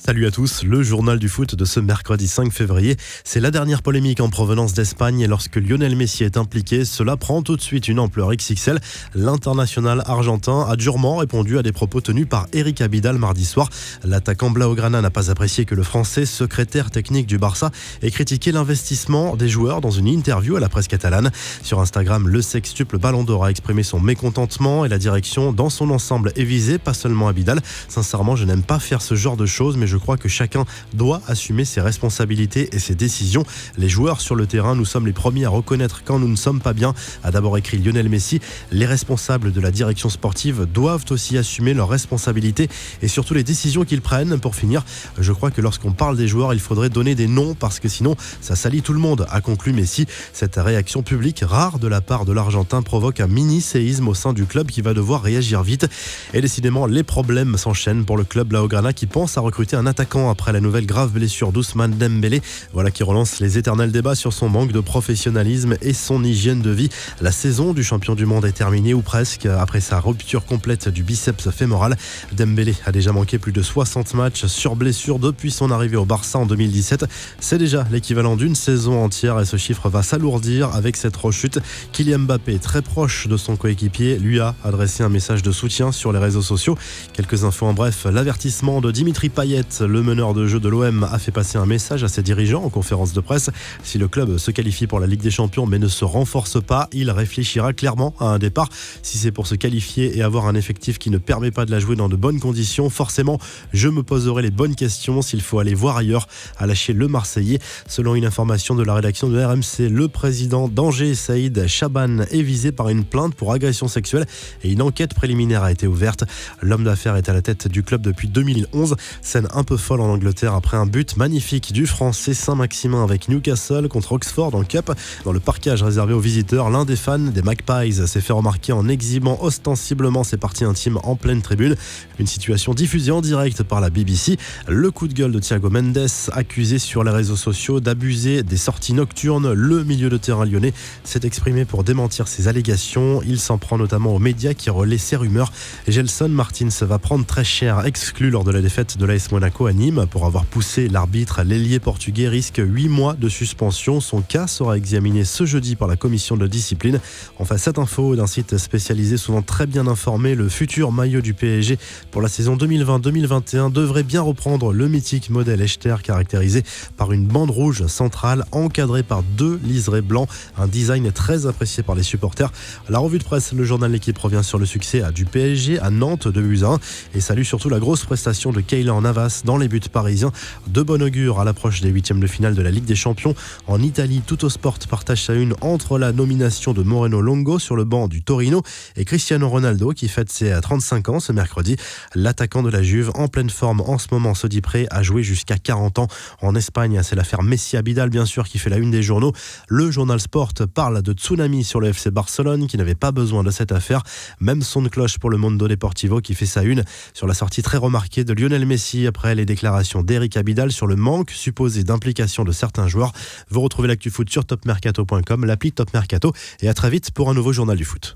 Salut à tous, le journal du foot de ce mercredi 5 février. C'est la dernière polémique en provenance d'Espagne et lorsque Lionel Messi est impliqué, cela prend tout de suite une ampleur XXL. L'international argentin a durement répondu à des propos tenus par Eric Abidal mardi soir. L'attaquant blaugrana n'a pas apprécié que le Français, secrétaire technique du Barça, ait critiqué l'investissement des joueurs dans une interview à la presse catalane. Sur Instagram, le sextuple Ballon d'Or a exprimé son mécontentement et la direction dans son ensemble est visée, pas seulement Abidal. Sincèrement, je n'aime pas faire ce genre de choses, mais je crois que chacun doit assumer ses responsabilités et ses décisions. Les joueurs sur le terrain, nous sommes les premiers à reconnaître quand nous ne sommes pas bien, a d'abord écrit Lionel Messi. Les responsables de la direction sportive doivent aussi assumer leurs responsabilités et surtout les décisions qu'ils prennent. Pour finir, je crois que lorsqu'on parle des joueurs, il faudrait donner des noms parce que sinon ça salit tout le monde, a conclu Messi. Cette réaction publique rare de la part de l'Argentin provoque un mini-séisme au sein du club qui va devoir réagir vite. Et décidément, les problèmes s'enchaînent pour le club blaugrana qui pense à recruter un attaquant après la nouvelle grave blessure d'Ousmane Dembélé. Voilà qui relance les éternels débats sur son manque de professionnalisme et son hygiène de vie. La saison du champion du monde est terminée ou presque après sa rupture complète du biceps fémoral. Dembélé a déjà manqué plus de 60 matchs sur blessure depuis son arrivée au Barça en 2017. C'est déjà l'équivalent d'une saison entière et ce chiffre va s'alourdir avec cette rechute. Kylian Mbappé, très proche de son coéquipier, lui a adressé un message de soutien sur les réseaux sociaux. Quelques infos en bref, l'avertissement de Dimitri Payet, le meneur de jeu de l'OM, a fait passer un message à ses dirigeants en conférence de presse. Si le club se qualifie pour la Ligue des Champions mais ne se renforce pas, il réfléchira clairement à un départ. Si c'est pour se qualifier et avoir un effectif qui ne permet pas de la jouer dans de bonnes conditions, forcément, je me poserai les bonnes questions s'il faut aller voir ailleurs, a lâché le Marseillais. Selon une information de la rédaction de RMC, le président d'Angers, Saïd Chaban, est visé par une plainte pour agression sexuelle et une enquête préliminaire a été ouverte. L'homme d'affaires est à la tête du club depuis 2011. Scène un peu folle en Angleterre après un but magnifique du Français Saint-Maximin avec Newcastle contre Oxford en Cup. Dans le parquage réservé aux visiteurs, l'un des fans des Magpies s'est fait remarquer en exhibant ostensiblement ses parties intimes en pleine tribune. Une situation diffusée en direct par la BBC. Le coup de gueule de Thiago Mendes, accusé sur les réseaux sociaux d'abuser des sorties nocturnes. Le milieu de terrain lyonnais s'est exprimé pour démentir ces allégations. Il s'en prend notamment aux médias qui relaient ces rumeurs. Gelson Martins va prendre très cher, exclu lors de la défaite de l'AS Monaco à Nîmes pour avoir poussé l'arbitre. L'ailier portugais risque 8 mois de suspension. Son cas sera examiné ce jeudi par la commission de discipline. Enfin, cette info d'un site spécialisé souvent très bien informé, le futur maillot du PSG pour la saison 2020-2021 devrait bien reprendre le mythique modèle Echter caractérisé par une bande rouge centrale encadrée par 2 liserés blancs. Un design très apprécié par les supporters. La revue de presse, le journal L'Équipe revient sur le succès du PSG à Nantes 2-1 et salue surtout la grosse prestation de Keylor Navas dans les buts parisiens. De bon augure à l'approche des huitièmes de finale de la Ligue des Champions. En Italie, Tuttosport partage sa une entre la nomination de Moreno Longo sur le banc du Torino et Cristiano Ronaldo qui fête ses 35 ans ce mercredi. L'attaquant de la Juve, en pleine forme en ce moment, se dit prêt à jouer jusqu'à 40 ans. En Espagne, c'est l'affaire Messi-Abidal bien sûr qui fait la une des journaux. Le journal Sport parle de tsunami sur le FC Barcelone qui n'avait pas besoin de cette affaire. Même son de cloche pour le Mundo Deportivo qui fait sa une sur la sortie très remarquée de Lionel Messi après les déclarations d'Eric Abidal sur le manque supposé d'implication de certains joueurs. Vous retrouvez l'actu foot sur topmercato.com, l'appli Top Mercato et à très vite pour un nouveau journal du foot.